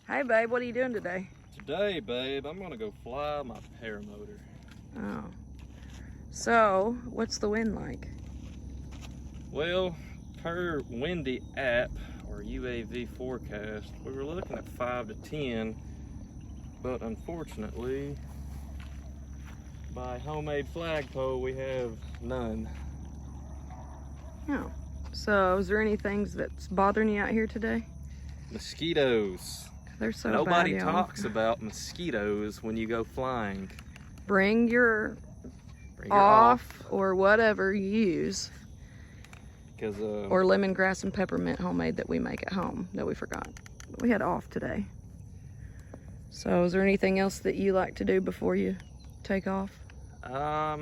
Hey babe, what are you doing today? Today, babe, I'm gonna go fly my paramotor. Oh. So, what's the wind like? Well, per windy app or UAV forecast, we were looking at 5 to 10, but unfortunately, by homemade flagpole, we have none. Oh. So, is there any things that's bothering you out here today? Mosquitoes. They're so Nobody bad, y'all. talks about mosquitoes when you go flying. Bring your Bring your off or whatever you use. Or Or lemongrass and peppermint homemade that we make at home that we forgot. We had off today. So is there anything else that you like to do before you take off? I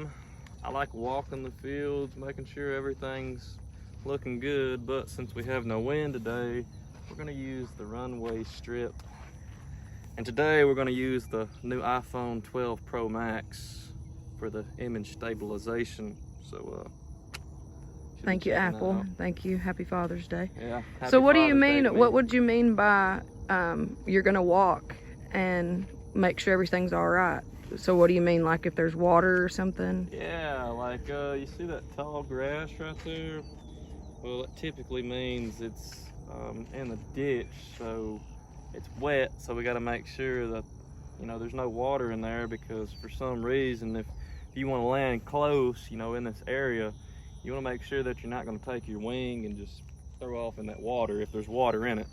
like walking the fields, making sure everything's looking good, but since we have no wind today, we're gonna use the runway strip. And today we're gonna use the new iPhone 12 Pro Max for the image stabilization. So Thank you, Apple. Thank you. Happy Father's Day. Yeah. So what do you mean? What would you mean by you're gonna walk and make sure everything's all right? So what do you mean, like if there's water or something? Yeah, like you see that tall grass right there? Well, it typically means it's in the ditch, so it's wet. So we got to make sure that there's no water in there, because for some reason, if you want to land close, in this area, you want to make sure that you're not going to take your wing and just throw off in that water if there's water in it.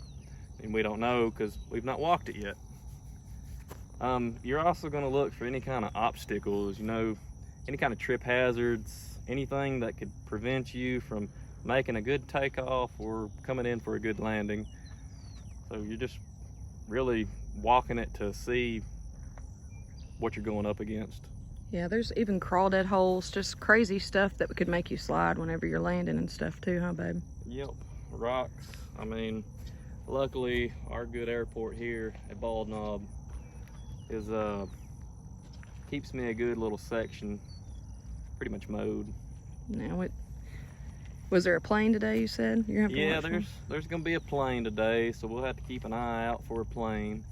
And we don't know because we've not walked it yet. You're also going to look for any kind of obstacles, any kind of trip hazards, anything that could prevent you from making a good takeoff or coming in for a good landing. So you're just really walking it to see what you're going up against. Yeah, there's even crawdad holes, just crazy stuff that could make you slide whenever you're landing and stuff too, huh, babe? Yep, rocks. I mean, luckily our good airport here at Bald Knob is keeps me a good little section pretty much mowed. Now, was there a plane today, you said? Yeah, there's gonna be a plane today, so we'll have to keep an eye out for a plane.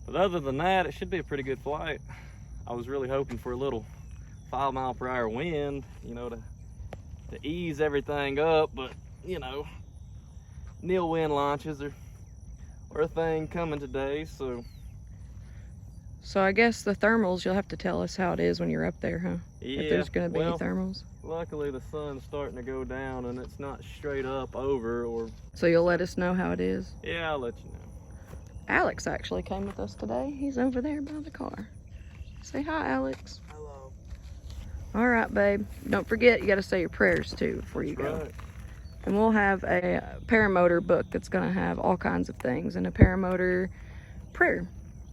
But other than that, it should be a pretty good flight. I was really hoping for a little 5-mile-per-hour wind, to ease everything up, but nil wind launches are a thing coming today, so. So I guess the thermals, you'll have to tell us how it is when you're up there, huh? Yeah, if there's gonna be any thermals. Luckily the sun's starting to go down and it's not straight up over or. So you'll let us know how it is? Yeah, I'll let you know. Alex actually came with us today. He's over there by the car. Say hi, Alex. Hello. All right, babe. Don't forget, you got to say your prayers too before you go. Right. And we'll have a paramotor book that's going to have all kinds of things and a paramotor prayer.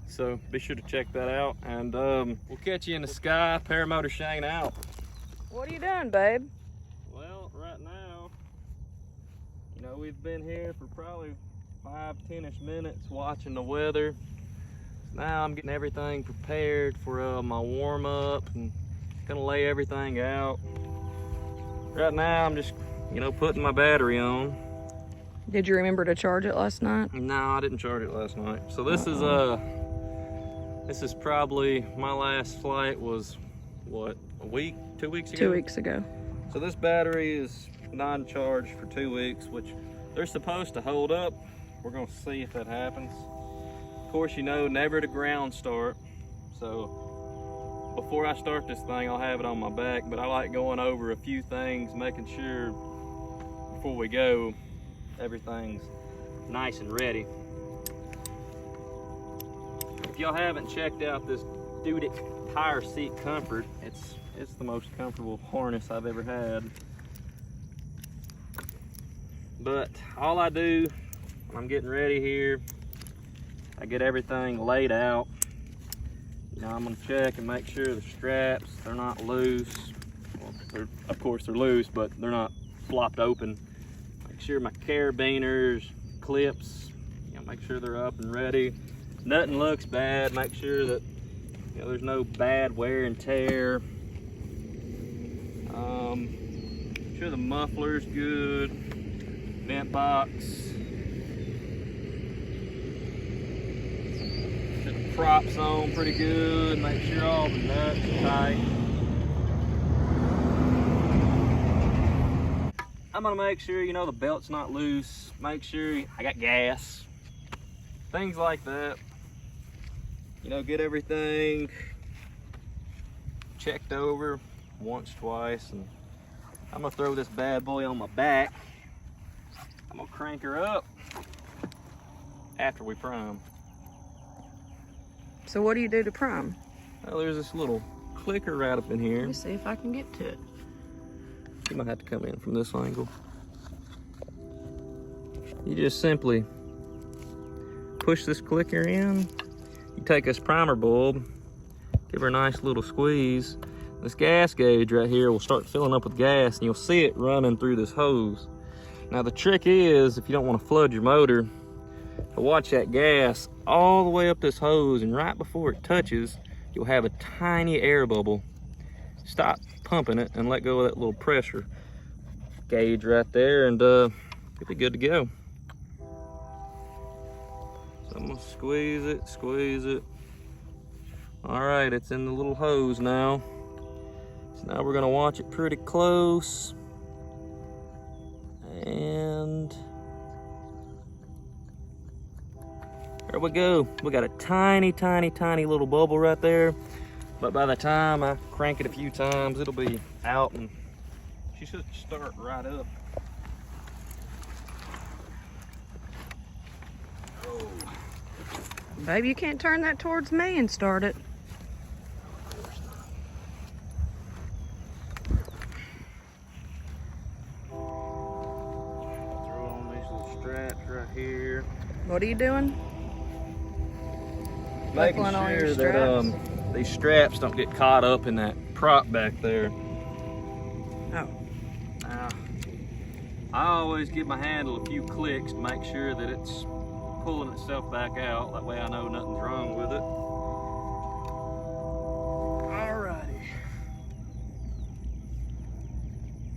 So be sure to check that out, and we'll catch you in the sky. Paramotor Shane out. What are you doing, babe? Well, right now, we've been here for probably 5-10ish minutes watching the weather. Now I'm getting everything prepared for my warm-up and gonna lay everything out. Right now I'm just, putting my battery on. Did you remember to charge it last night? No, I didn't charge it last night. So this is probably, my last flight was, what, a week, 2 weeks ago? 2 weeks ago. So this battery is non-charged for 2 weeks, which they're supposed to hold up. We're gonna see if that happens. Of course, never to ground start. So before I start this thing, I'll have it on my back, but I like going over a few things, making sure before we go, everything's nice and ready. If y'all haven't checked out this Dudic tire seat comfort, it's the most comfortable harness I've ever had. But all I do when I'm getting ready here, I get everything laid out. I'm gonna check and make sure the straps, they're not loose. Well, of course they're loose, but they're not flopped open. Make sure my carabiners, clips, make sure they're up and ready. Nothing looks bad. Make sure that there's no bad wear and tear. Make sure the muffler's good. Vent box. props on pretty good. Make sure all the nuts are tight. I'm gonna make sure, you know, the belt's not loose. Make sure I got gas. Things like that. You know, get everything checked over once, twice, and I'm gonna throw this bad boy on my back. I'm gonna crank her up after we prime. So what do you do to prime? Well, there's this little clicker right up in here. Let me see if I can get to it. You might have to come in from this angle. You just simply push this clicker in. You take this primer bulb, give her a nice little squeeze. This gas gauge right here will start filling up with gas, and you'll see it running through this hose. Now the trick is, if you don't want to flood your motor, to watch that gas all the way up this hose, and right before it touches, you'll have a tiny air bubble. Stop pumping it and let go of that little pressure gauge right there, and you'll be good to go. So I'm gonna squeeze it, squeeze it. All right, it's in the little hose now. So now we're gonna watch it pretty close. And there we go. We got a tiny, tiny, tiny little bubble right there. But by the time I crank it a few times, it'll be out and she should start right up. Oh. Babe, you can't turn that towards me and start it. Throw on these little straps right here. What are you doing? Making Buckling all your sure that these straps don't get caught up in that prop back there. Oh. Now, I always give my handle a few clicks to make sure that it's pulling itself back out. That way I know nothing's wrong with it. Alrighty.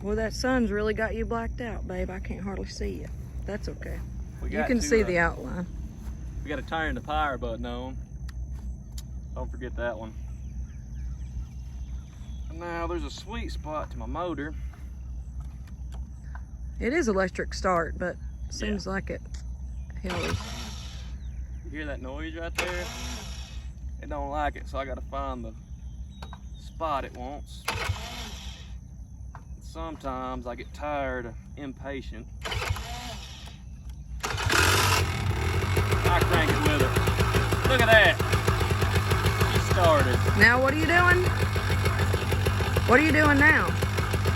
Well, that sun's really got you blacked out, babe. I can't hardly see you. That's okay. You can see the outline. We got to turn the power button on. Don't forget that one. And now there's a sweet spot to my motor. It is electric start, but seems like it hilly. You hear that noise right there? It don't like it, so I gotta find the spot it wants. Sometimes I get tired or impatient. I crank it with it. Look at that. She started. Now what are you doing? What are you doing now?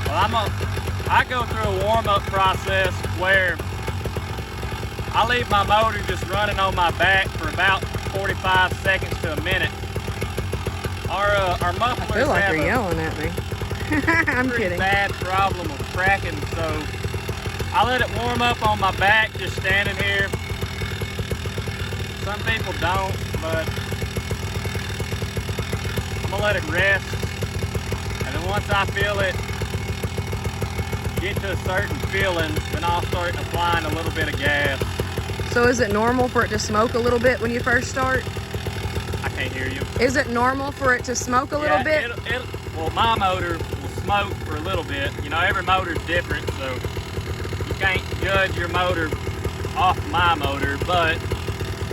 Well, I go through a warm-up process where I leave my motor just running on my back for about 45 seconds to a minute. Our mufflers I feel like have you're yelling at me. I'm pretty kidding. bad problem of cracking, so I let it warm up on my back just standing here. Some people don't, but I'm gonna let it rest. And then once I feel it get to a certain feeling, then I'll start applying a little bit of gas. So is it normal for it to smoke a little bit when you first start? I can't hear you. Is it normal for it to smoke a little bit? Well, my motor will smoke for a little bit. You know, every motor's different, so you can't judge your motor off my motor, but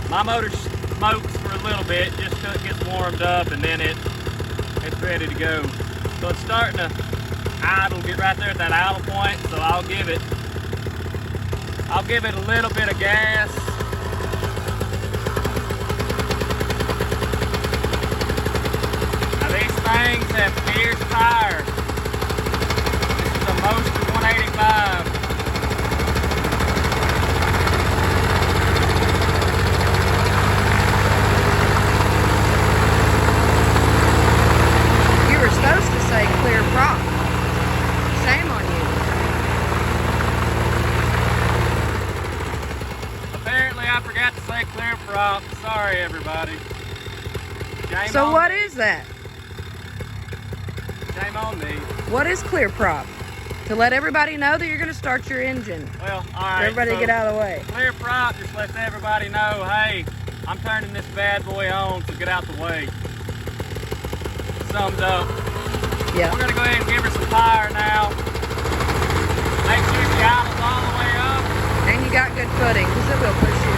my motor smokes for a little bit just till it gets warmed up, and then it's ready to go. So it's starting to idle, get right there at that idle point, so I'll give it a little bit of gas. Now these things have fierce tires. This is a Moster 185. You were supposed to say clear prop. Shame on you. Apparently I forgot to say clear prop. Sorry everybody. Shame So on what me. is that? Shame on me. What is clear prop? To let everybody know that you're going to start your engine. Well, alright. Everybody so get out of the way. Clear prop just lets everybody know, hey, I'm turning this bad boy on, so get out the way. Summed up. Yeah. We're gonna go ahead and give her some fire now. Make sure the idle's all the way up. And you got good footing, because it will push you.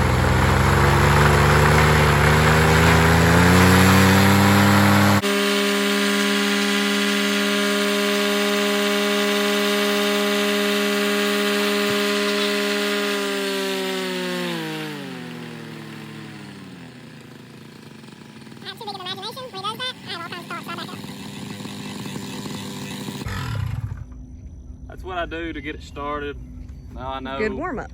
That's what I do to get it started. Now I know. Good warm-up.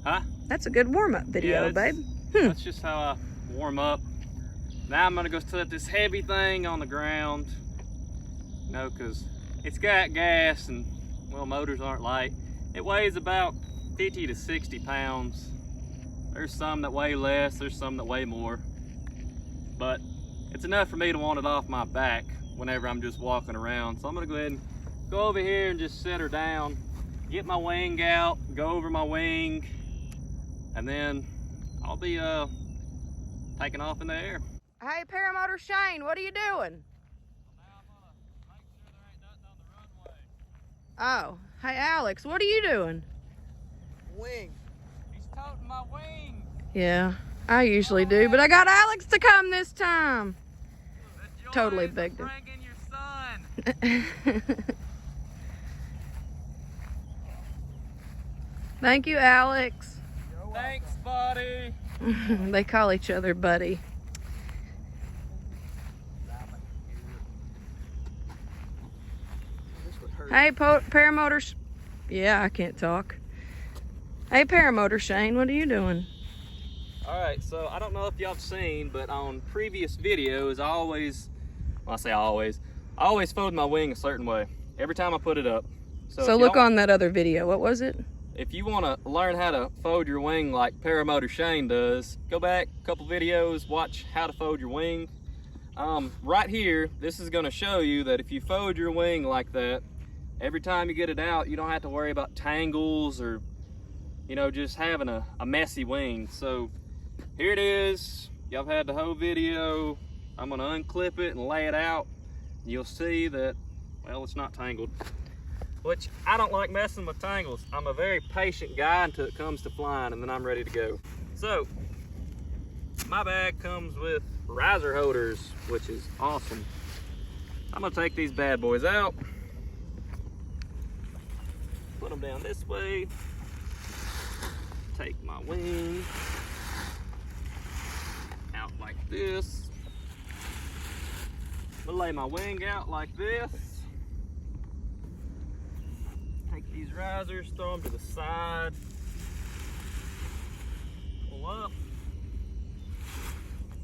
Huh? That's a good warm-up video, Yeah, babe. That's just how I warm up. Now I'm gonna go set this heavy thing on the ground. You know, cause it's got gas and, well, motors aren't light. It weighs about 50 to 60 pounds. There's some that weigh less, there's some that weigh more. But it's enough for me to want it off my back whenever I'm just walking around. So I'm gonna go ahead and go over here and just set her down, get my wing out, go over my wing, and then I'll be taking off in the air. Hey, Paramotor Shane, what are you doing? Now I'm gonna make sure there ain't nothing on the runway. Oh, hey, Alex, what are you doing? Wing. He's toting my wing. Yeah, I usually do, but I got Alex to come this time. The joys Totally of begged him. bringing your son. Thank you, Alex. Thanks, buddy. They call each other buddy. Hey, Paramotor. Yeah, I can't talk. Hey, Paramotor Shane, what are you doing? All right, so I don't know if y'all have seen, but on previous videos, I always fold my wing a certain way every time I put it up. So look on that other video. What was it? If you want to learn how to fold your wing like Paramotor Shane does, go back a couple videos, watch how to fold your wing. Right here, this is going to show you that if you fold your wing like that, every time you get it out, you don't have to worry about tangles or, you know, just having a messy wing. So here it is. Y'all have had the whole video. I'm going to unclip it and lay it out. You'll see that, well, it's not tangled. Which, I don't like messing with tangles. I'm a very patient guy until it comes to flying, and then I'm ready to go. So, my bag comes with riser holders, which is awesome. I'm gonna take these bad boys out, put them down this way, take my wing out like this. I'm gonna lay my wing out like this. Take these risers, throw them to the side, pull up,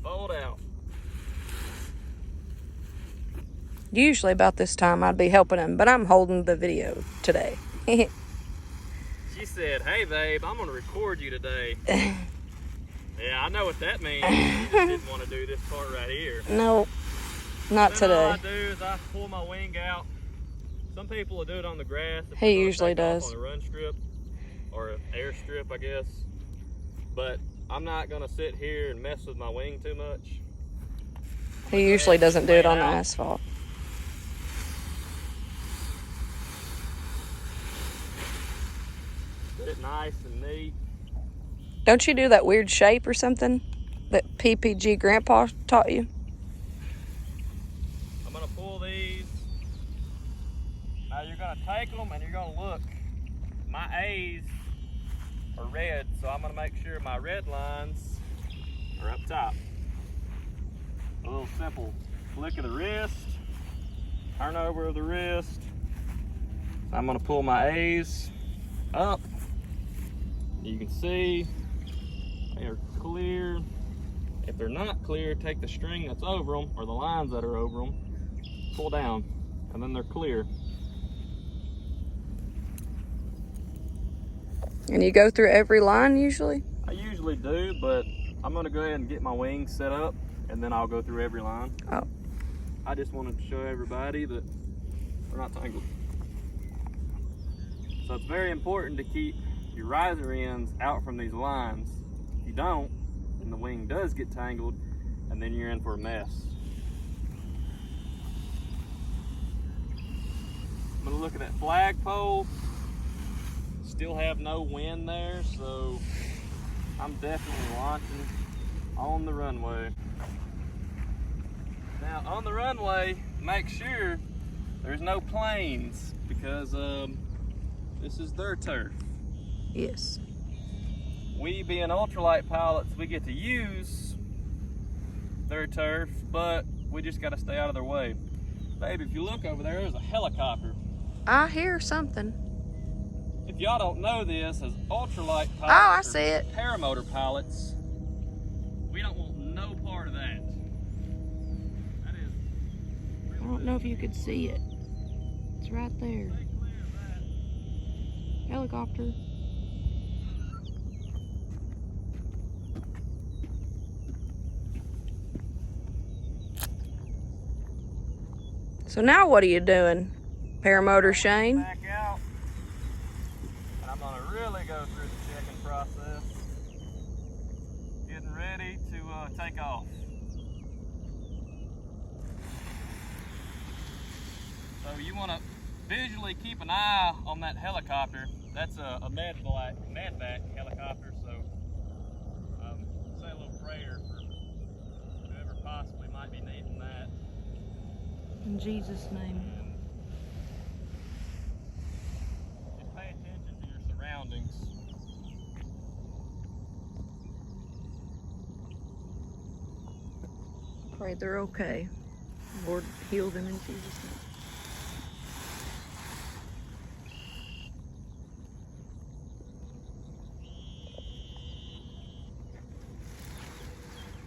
fold out. Usually about this time I'd be helping him, but I'm holding the video today. She said, hey babe, I'm gonna record you today. Yeah, I know what that means. You just didn't want to do this part right here. No, not Then all I today. do is I pull my wing out. Some people will do it on the grass. If He they're gonna usually take off does. on a run strip or an air strip, I guess. But I'm not gonna sit here and mess with my wing too much. He usually doesn't do it on the Lay it out. asphalt. Get it nice and neat. Don't you do that weird shape or something that PPG Grandpa taught you? I'm gonna pull these. Now you're gonna take them and you're gonna look. My A's are red, so I'm gonna make sure my red lines are up top. A little simple flick of the wrist, turn over of the wrist. I'm gonna pull my A's up. You can see they are clear. If they're not clear, take the string that's over them, or the lines that are over them, pull down, and then they're clear. And you go through every line usually? I usually do, but I'm gonna go ahead and get my wings set up, and then I'll go through every line. Oh. I just wanted to show everybody that they're not tangled. So it's very important to keep your riser ends out from these lines. If you don't, and the wing does get tangled, and then you're in for a mess. I'm gonna look at that flagpole. Still have no wind there, so I'm definitely launching on the runway. Now on the runway, make sure there's no planes because this is their turf. Yes. We being ultralight pilots, we get to use their turf, but we just gotta stay out of their way. Babe, if you look over there, there's a helicopter. I hear something. If y'all don't know this, as ultralight pilots, I see it. Paramotor pilots, we don't want no part of that. That is I don't know if you could see it. It's right there. stay clear of that. Helicopter. So now what are you doing, Paramotor Shane? Back out. And I'm gonna really go through the checking process. Getting ready to take off. So you wanna visually keep an eye on that helicopter. That's a medvac helicopter, so say a little prayer for whoever possibly might be needing that. In Jesus' name. Just pay attention to your surroundings. Pray they're okay. Lord, heal them in Jesus' name.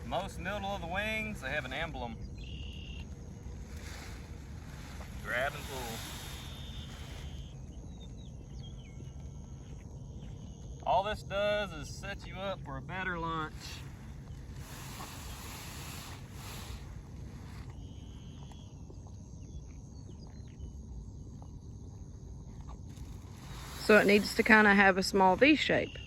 Most middle of the wings, they have an emblem. Grab and pull. All this does is set you up for a better launch. So it needs to kind of have a small V shape.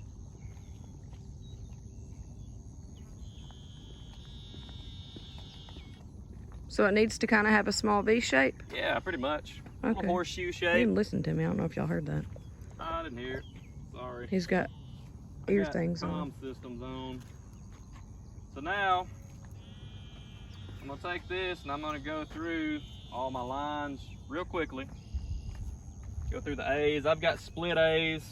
So it needs to kind of have a small V shape? Yeah, pretty much. Okay. Little horseshoe He shape. didn't listen to me. I don't know if y'all heard that. I didn't hear it. Sorry. He's got ear things on. Comm systems on. So now, I'm gonna take this and I'm gonna go through all my lines real quickly. Go through the A's. I've got split A's.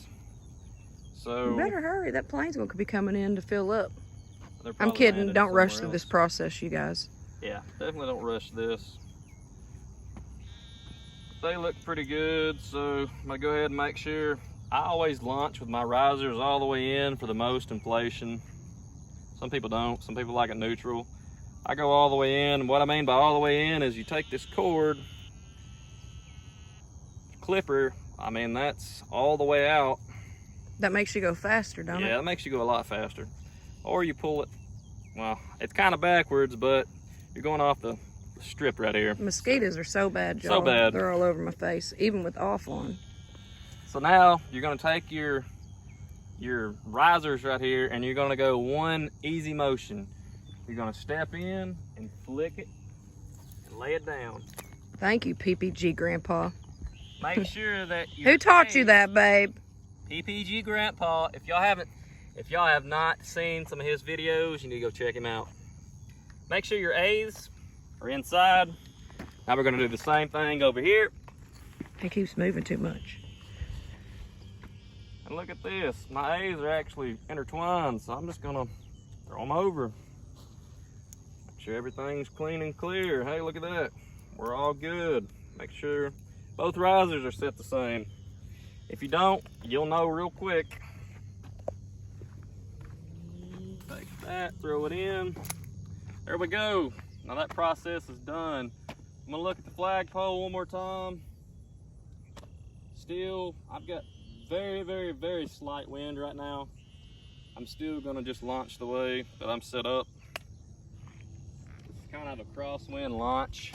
So You better hurry. That plane's going to be coming in to fill up. they're I'm probably kidding. landed Don't rush somewhere through this else. process, you guys. Yeah, definitely don't rush this. They look pretty good, so I'm gonna go ahead and make sure. I always launch with my risers all the way in for the most inflation. Some people don't, some people like it neutral. I go all the way in, and what I mean by all the way in is you take this cord, clipper, I mean that's all the way out. That makes you go faster, don't it? Yeah, that makes you go a lot faster. Or you pull it, well, it's kind of backwards, but you're going off the strip right here. Mosquitoes are so bad, y'all. So bad. They're all over my face, even with off on. So now you're gonna take your risers right here and you're gonna go one easy motion. You're gonna step in and flick it and lay it down. Thank you, PPG Grandpa. Make sure that Who taught you that, babe? PPG Grandpa. If y'all have not seen some of his videos, you need to go check him out. Make sure your A's are inside. Now we're gonna do the same thing over here. He keeps moving too much. And look at this, my A's are actually intertwined, so I'm just gonna throw them over. Make sure everything's clean and clear. Hey, look at that. We're all good. Make sure both risers are set the same. If you don't, you'll know real quick. Take that, throw it in. There we go. Now that process is done. I'm gonna look at the flagpole one more time. Still, I've got very, very, very slight wind right now. I'm still gonna just launch the way that I'm set up. It's kind of a crosswind launch.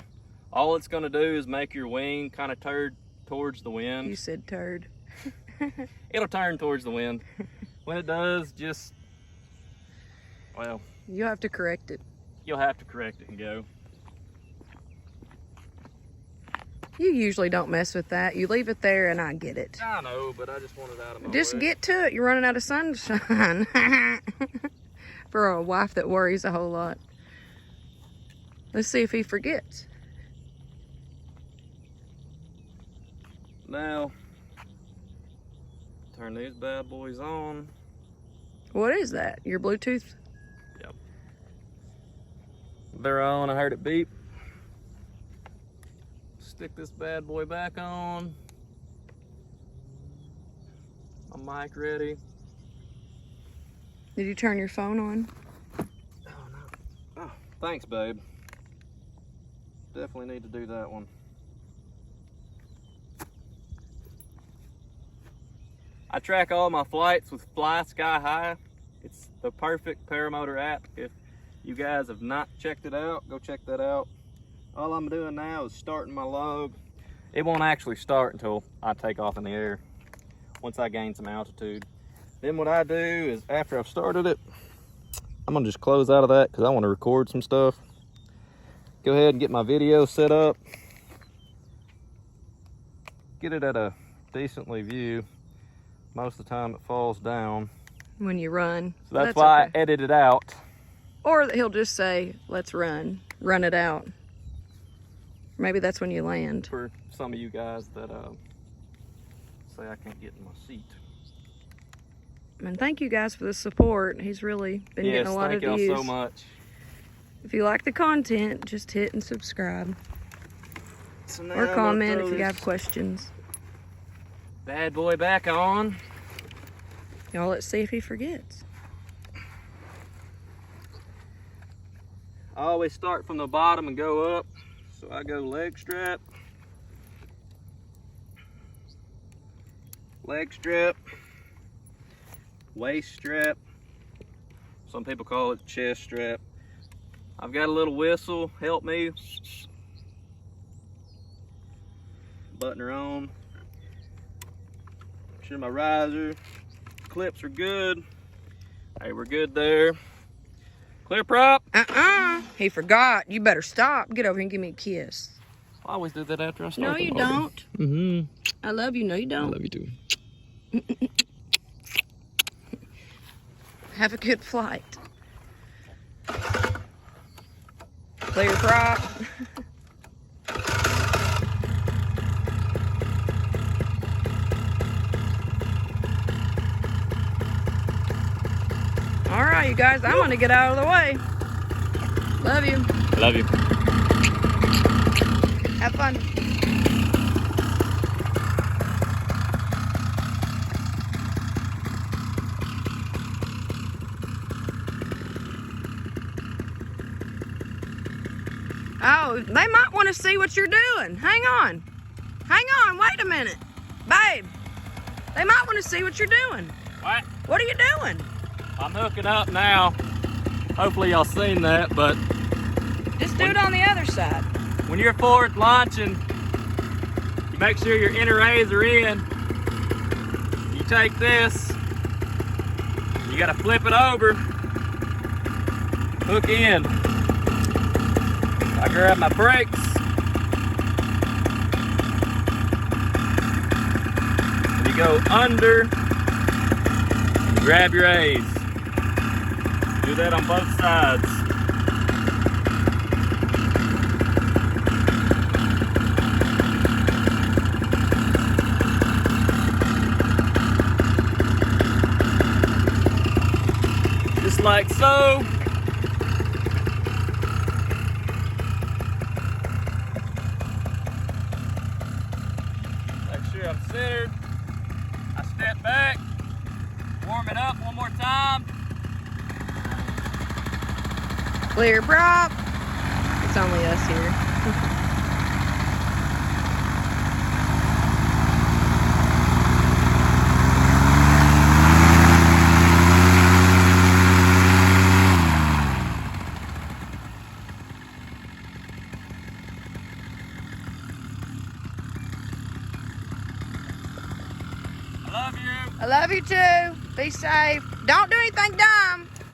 All it's gonna do is make your wing kind of turn towards the wind. You said turd. It'll turn towards the wind. When it does, just Well, You have to correct it. you'll have to correct it and go. You usually don't mess with that. You leave it there and I get it. I know, but I just want it out of my Just way. get to it. You're running out of sunshine. For a wife that worries a whole lot. Let's see if he forgets. Now, turn these bad boys on. What is that? Your Bluetooth? Yep. They're on. I heard it beep. Stick this bad boy back on. My mic ready. Did you turn your phone on? Oh no. Oh, thanks, babe. Definitely need to do that one. I track all my flights with Fly Sky High. It's the perfect paramotor app. If you guys have not checked it out, go check that out. All I'm doing now is starting my log. It won't actually start until I take off in the air, once I gain some altitude. Then what I do is, after I've started it, I'm gonna just close out of that because I want to record some stuff. Go ahead and get my video set up. Get it at a decently view. Most of the time it falls down. When you run. So that's why okay. I edit it out. Or he'll just say, let's run. Run it out. Maybe that's when you land. For some of you guys that say I can't get in my seat. And thank you guys for the support. He's really been getting a lot of views. Yes, thank y'all so much. If you like the content, just hit and subscribe. So now Or I'm comment gonna if throw you have this questions. bad boy back on. Y'all, let's see if he forgets. I always start from the bottom and go up. So I go leg strap, waist strap. Some people call it chest strap. I've got a little whistle, help me. Button her on. Make sure my riser clips are good. Hey, we're good there. Clear prop. He forgot. You better stop. Get over here and give me a kiss. I always do that after I start. No, you don't. Mm-hmm. I love you. No, you I don't. love you too. Have a good flight. Clear prop. All right, you guys, I'm gonna get out of the way. Love you. Love you. Have fun. Oh, they might want to see what you're doing. Hang on. Hang on. Wait a minute. Babe, they might want to see what you're doing. What? What are you doing? I'm hooking up now. Hopefully y'all seen that, but Just do it on the other side. when you're forward launching, you make sure your inner rays are in. You take this, you gotta flip it over, hook in. I grab my brakes. And you go under, you grab your A's. Do that on both sides. Just like so. Make sure I'm centered. I step back, warm it up one more time. Clear prop. It's only us here. I love you. I love you too. Be safe. Don't do anything dumb.